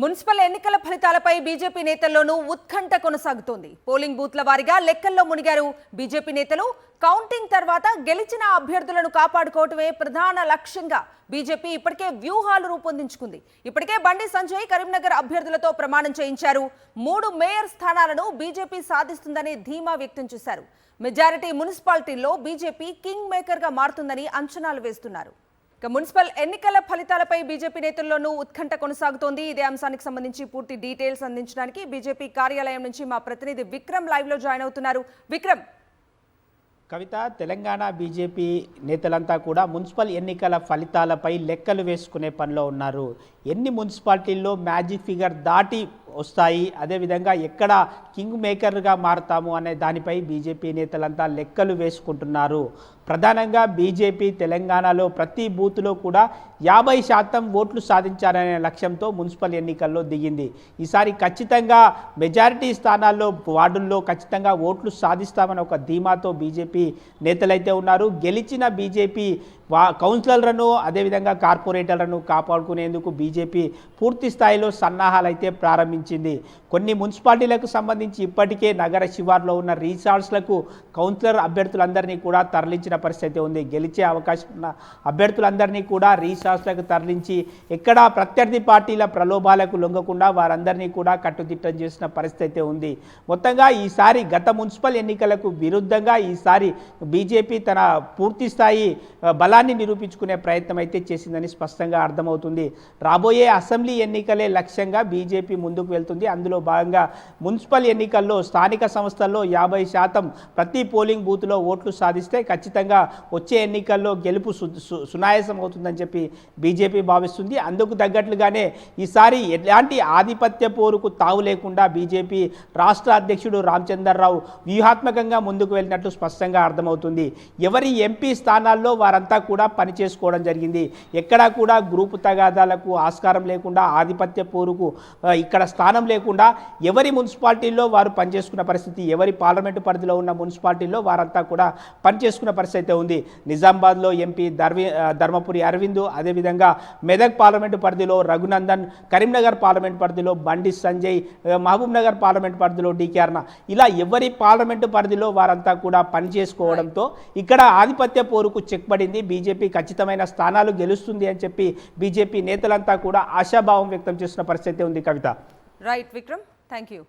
Municipal ఎన్నికల ఫలితాలపై BJP నేతల్లోనూ ఉత్కంఠ కొనసాగుతోంది. పోలింగ్ బూత్ల వారీగా లెక్కల్లో మునిగారు బీజేపీ నేతలు. కౌంటింగ్ తర్వాత గెలిచిన అభ్యర్థులను కాపాడుకోవటమే ప్రధాన లక్ష్యంగా బీజేపీ ఇప్పటికే వ్యూహాలు రూపొందించుకుంది. ఇప్పటికే బండి సంజయ్ కరీంనగర్ అభ్యర్థులతో ప్రమాణం చేయించారు. 3 మేయర్ స్థానాలను బీజేపీ సాధిస్తుందని ధీమా వ్యక్తం చేశారు. మెజారిటీ మున్సిపాలిటీల్లో బీజేపీ కింగ్ మేకర్ గా మారుతుందని అంచనాలు వేస్తున్నారు. మున్సిపల్ ఎన్నికల ఫలితాలపై బీజేపీ నేతల్లోనూ ఉత్కంఠ కొనసాగుతోంది. ఇదే అంశానికి సంబంధించి పూర్తి డీటెయిల్స్ అందించడానికి బీజేపీ కార్యాలయం నుంచి మా ప్రతినిధి విక్రమ్ లైవ్ లో జాయిన్ అవుతున్నారు. విక్రమ్, కవిత, తెలంగాణ బీజేపీ నేతలంతా కూడా మున్సిపల్ ఎన్నికల ఫలితాలపై లెక్కలు వేసుకునే పనిలో ఉన్నారు. ఎన్ని మున్సిపాలిటీల్లో మ్యాజిక్ ఫిగర్ దాటి వస్తాయి, అదేవిధంగా ఎక్కడ కింగ్ మేకర్గా మారుతాము అనే దానిపై బీజేపీ నేతలంతా లెక్కలు వేసుకుంటున్నారు. ప్రధానంగా బీజేపీ తెలంగాణలో ప్రతి బూత్లో కూడా 50% ఓట్లు సాధించాలనే లక్ష్యంతో మున్సిపల్ ఎన్నికల్లో దిగింది. ఈసారి ఖచ్చితంగా మెజారిటీ స్థానాల్లో వార్డుల్లో ఖచ్చితంగా ఓట్లు సాధిస్తామని ఒక ధీమాతో బీజేపీ నేతలైతే ఉన్నారు. గెలిచిన బీజేపీ కౌన్సిలర్లను అదేవిధంగా కార్పొరేటర్లను కాపాడుకునేందుకు బీజేపీ పూర్తి స్థాయిలో సన్నాహాలు అయితే ప్రారంభించింది. కొన్ని మున్సిపాలిటీలకు సంబంధించి ఇప్పటికే నగర శివార్లో ఉన్న రీసార్ట్స్లకు కౌన్సిలర్ అభ్యర్థులందరినీ కూడా తరలించిన పరిస్థితి ఉంది. గెలిచే అవకాశం ఉన్న అభ్యర్థులందరినీ కూడా రీసార్ట్స్లకు తరలించి ఎక్కడా ప్రత్యర్థి పార్టీల ప్రలోభాలకు లొంగకుండా వారందరినీ కూడా కట్టుదిట్టం చేసిన పరిస్థితి ఉంది. మొత్తంగా ఈసారి గత మున్సిపల్ ఎన్నికలకు విరుద్ధంగా ఈసారి బీజేపీ తన పూర్తి స్థాయి బలాన్ని నిరూపించుకునే ప్రయత్నం అయితే చేసిందని స్పష్టంగా అర్థమవుతుంది. రాబోయే అసెంబ్లీ ఎన్నికలే లక్ష్యంగా బీజేపీ ముందుకు వెళ్తుంది. అందులో భాగంగా మున్సిపల్ ఎన్నికల్లో స్థానిక సంస్థల్లో 50% ప్రతి పోలింగ్ బూత్లో ఓట్లు సాధిస్తే ఖచ్చితంగా వచ్చే ఎన్నికల్లో గెలుపు సునాయాసం అవుతుందని చెప్పి బీజేపీ భావిస్తుంది. అందుకు తగ్గట్లుగానే ఈసారి ఎలాంటి ఆధిపత్య పోరుకు తావు లేకుండా బీజేపీ రాష్ట్ర అధ్యక్షుడు రామచంద్రరావు వ్యూహాత్మకంగా ముందుకు వెళ్ళినట్లు స్పష్టంగా అర్థమవుతుంది. ఎవరి ఎంపీ స్థానాల్లో వారంతా కూడా పనిచేసుకోవడం జరిగింది. ఎక్కడా కూడా గ్రూపు తగాదాలకు ఆస్కారం లేకుండా, ఆధిపత్య పోరుకు ఇక్కడ స్థానం లేకుండా ఎవరి మున్సిపాలిటీల్లో వారు పనిచేసుకున్న పరిస్థితి, ఎవరి పార్లమెంటు పరిధిలో ఉన్న మున్సిపాలిటీల్లో వారంతా కూడా పనిచేసుకున్న పరిస్థితి ఉంది. నిజామాబాద్లో ఎంపీ ధర్మపురి అరవింద్, అదేవిధంగా మెదక్ పార్లమెంటు పరిధిలో రఘునందన్, కరీంనగర్ పార్లమెంటు పరిధిలో బండి సంజయ్, మహబూబ్ నగర్ పార్లమెంటు పరిధిలో డీకే అరుణ, ఇలా ఎవరి పార్లమెంటు పరిధిలో వారంతా కూడా పనిచేసుకోవడంతో ఇక్కడ ఆధిపత్య పోరుకు చెక్ పడింది. బీజేపీ ఖచ్చితమైన స్థానాలు గెలుస్తుంది అని చెప్పి బీజేపీ నేతలంతా కూడా ఆశాభావం వ్యక్తం చేస్తున్న పరిస్థితి ఉంది. Kavitha. Right Vikram, thank you.